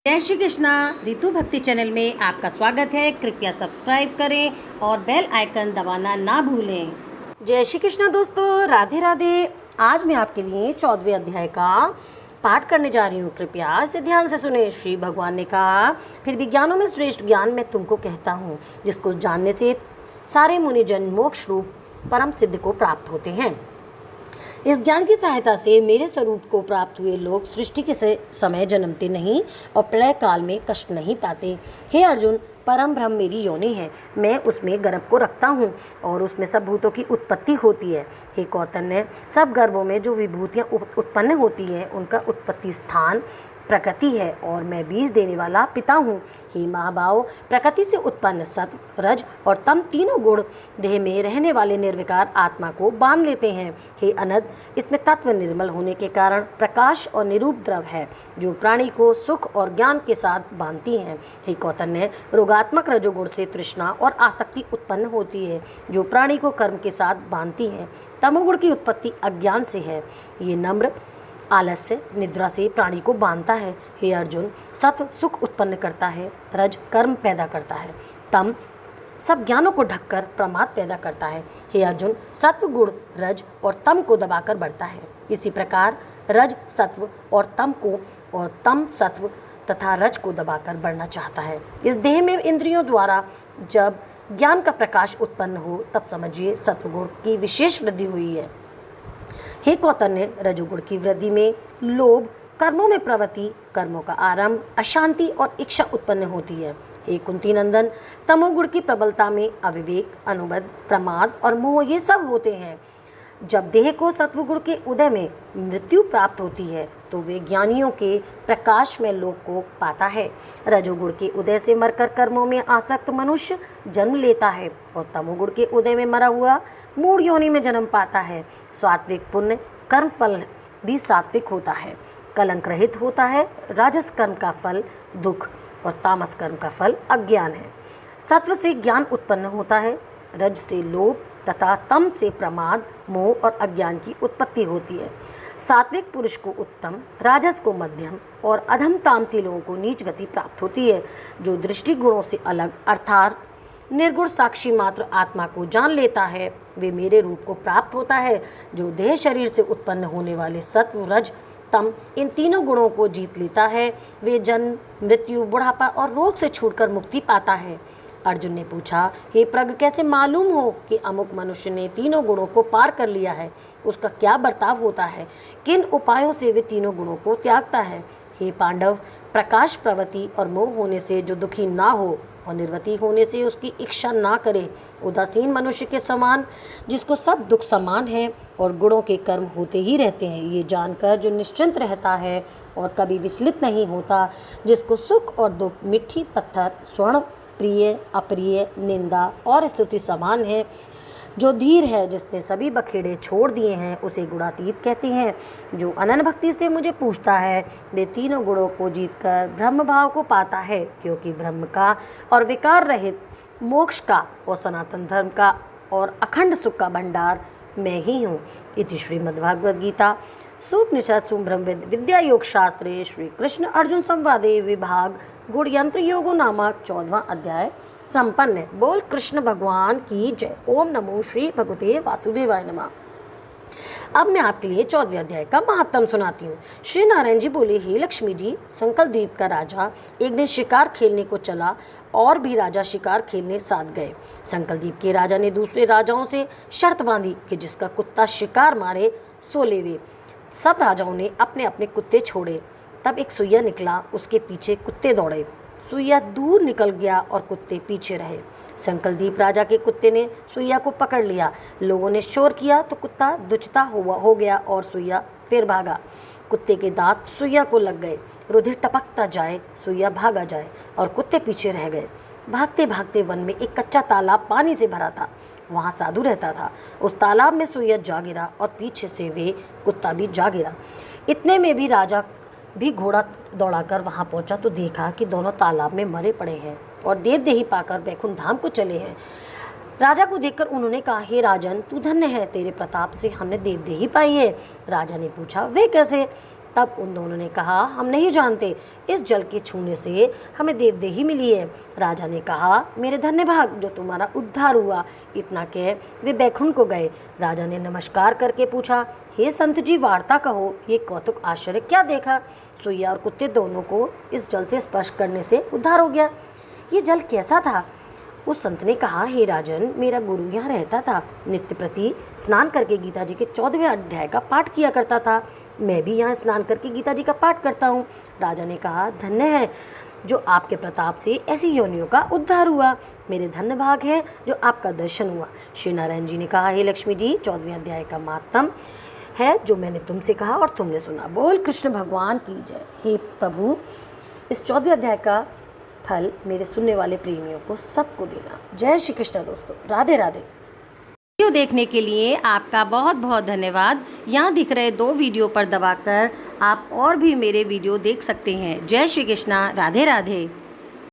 जय श्री कृष्णा। रितु भक्ति चैनल में आपका स्वागत है। कृपया सब्सक्राइब करें और बेल आइकन दबाना ना भूलें। जय श्री कृष्णा दोस्तों, राधे राधे। आज मैं आपके लिए 14वें अध्याय का पाठ करने जा रही हूँ। कृपया इसे ध्यान से सुने। श्री भगवान ने कहा, फिर विज्ञानों में श्रेष्ठ ज्ञान मैं तुमको कहता हूँ, जिसको जानने से सारे मुनिजन मोक्ष रूप परम सिद्ध को प्राप्त होते हैं। इस ज्ञान की सहायता से मेरे स्वरूप को प्राप्त हुए लोग सृष्टि के समय जन्मते नहीं और प्रलय काल में कष्ट नहीं पाते। हे अर्जुन, परम ब्रह्म मेरी योनि है। मैं उसमें गर्भ को रखता हूँ और उसमें सब भूतों की उत्पत्ति होती है। हे कौतन्य, सब गर्भों में जो विभूतियाँ उत्पन्न होती हैं उनका उत्पत्ति स्थान प्रकृति है और मैं बीज देने वाला पिता हूँ। हे महाभाव, प्रकृति से उत्पन्न सत्व, रज और तम तीनों गुण देह में रहने वाले निर्विकार आत्मा को बांध लेते हैं। हे अनंत, इसमें तत्व निर्मल होने के कारण प्रकाश और निरूप द्रव है, जो प्राणी को सुख और ज्ञान के साथ बांधती हैं। हे कौतन्य, रोगात्मक रजोगुण से तृष्णा और आसक्ति उत्पन्न होती है, जो प्राणी को कर्म के साथ बांधती है। तमोगुण की उत्पत्ति अज्ञान से है। ये नम्र आलस्य निद्रा से प्राणी को बांधता है। हे अर्जुन, सत्व सुख उत्पन्न करता है, रज कर्म पैदा करता है, तम सब ज्ञानों को ढककर प्रमाद पैदा करता है। हे अर्जुन, सत्व गुण रज और तम को दबाकर बढ़ता है। इसी प्रकार रज सत्व और तम सत्व तथा रज को दबाकर बढ़ना चाहता है। इस देह में इंद्रियों द्वारा जब ज्ञान का प्रकाश उत्पन्न हो, तब समझिए सत्वगुण की विशेष वृद्धि हुई है। हे कौतन्य, रजोगुण की वृद्धि में लोभ, कर्मों में प्रवृत्ति, कर्मों का आरंभ, अशांति और इच्छा उत्पन्न होती है। हे कुंती नंदन, तमोगुण की प्रबलता में अविवेक, अनुबंध, प्रमाद और मोह ये सब होते हैं। जब देह को सत्वगुण के उदय में मृत्यु प्राप्त होती है, तो वे ज्ञानियों के प्रकाश में लोक को पाता है। रजोगुण के उदय से मरकर कर्मों में आसक्त मनुष्य जन्म लेता है और तमोगुण के उदय में मरा हुआ मूढ़ योनि में जन्म पाता है। सात्विक पुण्य कर्म फल भी सात्विक होता है, कलंक रहित होता है। राजस कर्म का फल दुख और तामस कर्म का फल अज्ञान है। सत्व से ज्ञान उत्पन्न होता है, रज से लोभ तथा तम से प्रमाद, मोह और अज्ञान की उत्पत्ति होती है। सात्विक पुरुष को उत्तम, राजस को मध्यम और अधम तामसी लोगों को नीच गति प्राप्त होती है। जो दृष्टि गुणों से अलग अर्थात निर्गुण साक्षी मात्र आत्मा को जान लेता है, वे मेरे रूप को प्राप्त होता है। जो देह शरीर से उत्पन्न होने वाले सत्व, रज, तम इन तीनों गुणों को जीत लेता है, वे जन्म, मृत्यु, बुढ़ापा और रोग से छूटकर मुक्ति पाता है। अर्जुन ने पूछा, हे प्रज्ञ, कैसे मालूम हो कि अमुक मनुष्य ने तीनों गुणों को पार कर लिया है? उसका क्या बर्ताव होता है? किन उपायों से वे तीनों गुणों को त्यागता है? हे पांडव, प्रकाश, प्रवृत्ति और मोह होने से जो दुखी ना हो और निर्वृत्ति होने से उसकी इच्छा ना करे, उदासीन मनुष्य के समान, जिसको सब दुख समान है और गुणों के कर्म होते ही रहते हैं, ये जानकर जो निश्चिंत रहता है और कभी विचलित नहीं होता, जिसको सुख और दुख, मिट्टी, पत्थर, स्वर्ण, प्रिय, अप्रिय, निंदा और स्तुति समान है, जो धीर है, जिसने सभी बखेड़े छोड़ दिए हैं, उसे गुणातीत कहते हैं। जो अनन्य भक्ति से मुझे पूछता है, वे तीनों गुणों को जीतकर ब्रह्म भाव को पाता है, क्योंकि ब्रह्म का और विकार रहित मोक्ष का और सनातन धर्म का और अखंड सुख का भंडार मैं ही हूँ। इति श्रीमद्भागवत गीता सुपनिषद ब्रह्म विद्या योग शास्त्रे श्री कृष्ण अर्जुन संवादे विभाग गुण यंत्र योगो नामक 14वां अध्याय संपन्न है। बोल कृष्ण भगवान की जय। ओम नमो श्री भगवते वासुदेवाय नमः। अब मैं आपके लिए 14वें अध्याय का महात्म सुनाती हूँ। श्री नारायण जी बोले, हे लक्ष्मी जी, संकल द्वीप का राजा एक दिन शिकार खेलने को चला और भी राजा शिकार खेलने साथ गए। संकल द्वीप के राजा ने दूसरे राजाओं से शर्त बांधी कि जिसका कुत्ता शिकार मारे सो लेवे। सब राजाओं ने अपने अपने कुत्ते छोड़े। तब एक सुइया निकला, उसके पीछे कुत्ते दौड़े। सुइया दूर निकल गया और कुत्ते पीछे रहे। संकलदीप राजा के कुत्ते ने सुइया को पकड़ लिया। लोगों ने शोर किया तो कुत्ता दुचता हो गया और सुइया फिर भागा। कुत्ते के दांत सुइया को लग गए। रुधिर टपकता जाए, सुइया भागा जाए और कुत्ते पीछे रह गए। भागते भागते वन में एक कच्चा तालाब पानी से भरा था। वहाँ साधु रहता था। उस तालाब में सुइया जा गिरा और पीछे से वे कुत्ता भी जा गिरा। इतने में भी राजा भी घोड़ा दौड़ाकर वहाँ पहुँचा तो देखा कि दोनों तालाब में मरे पड़े हैं और देवदेही पाकर वैकुंठ धाम को चले हैं। राजा को देखकर उन्होंने कहा, हे राजन, तू धन्य है, तेरे प्रताप से हमने देवदेही पाई है। राजा ने पूछा, वे कैसे? तब उन दोनों ने कहा, हम नहीं जानते, इस जल के छूने से हमें देवदेही मिली है। राजा ने कहा, मेरे धन्य भाग जो तुम्हारा उद्धार हुआ। इतना कह वे बैकुंठ को गए। राजा ने नमस्कार करके पूछा, हे संत जी, वार्ता कहो, ये कौतुक आश्चर्य क्या देखा? सुइया और कुत्ते दोनों को इस जल से स्पर्श करने से उद्धार हो गया। ये जल कैसा था? उस संत ने कहा, हे राजन, मेरा गुरु यहाँ रहता था, नित्य प्रति स्नान करके गीता जी के 14वें अध्याय का पाठ किया करता था। मैं भी यहाँ स्नान करके गीता जी का पाठ करता हूँ। राजा ने कहा, धन्य है जो आपके प्रताप से ऐसी योनियों का उद्धार हुआ। मेरे धन्य भाग है जो आपका दर्शन हुआ। श्री नारायण जी ने कहा, हे लक्ष्मी जी, 14वें अध्याय का महात्म है जो मैंने तुमसे कहा और तुमने सुना। बोल कृष्ण भगवान की जय। हे प्रभु, इस 14वें अध्याय का फल मेरे सुनने वाले प्रेमियों को सबको देना। जय श्री कृष्ण दोस्तों, राधे राधे। वीडियो देखने के लिए आपका बहुत बहुत धन्यवाद। यहाँ दिख रहे 2 वीडियो पर दबाकर आप और भी मेरे वीडियो देख सकते हैं। जय श्री कृष्ण, राधे राधे।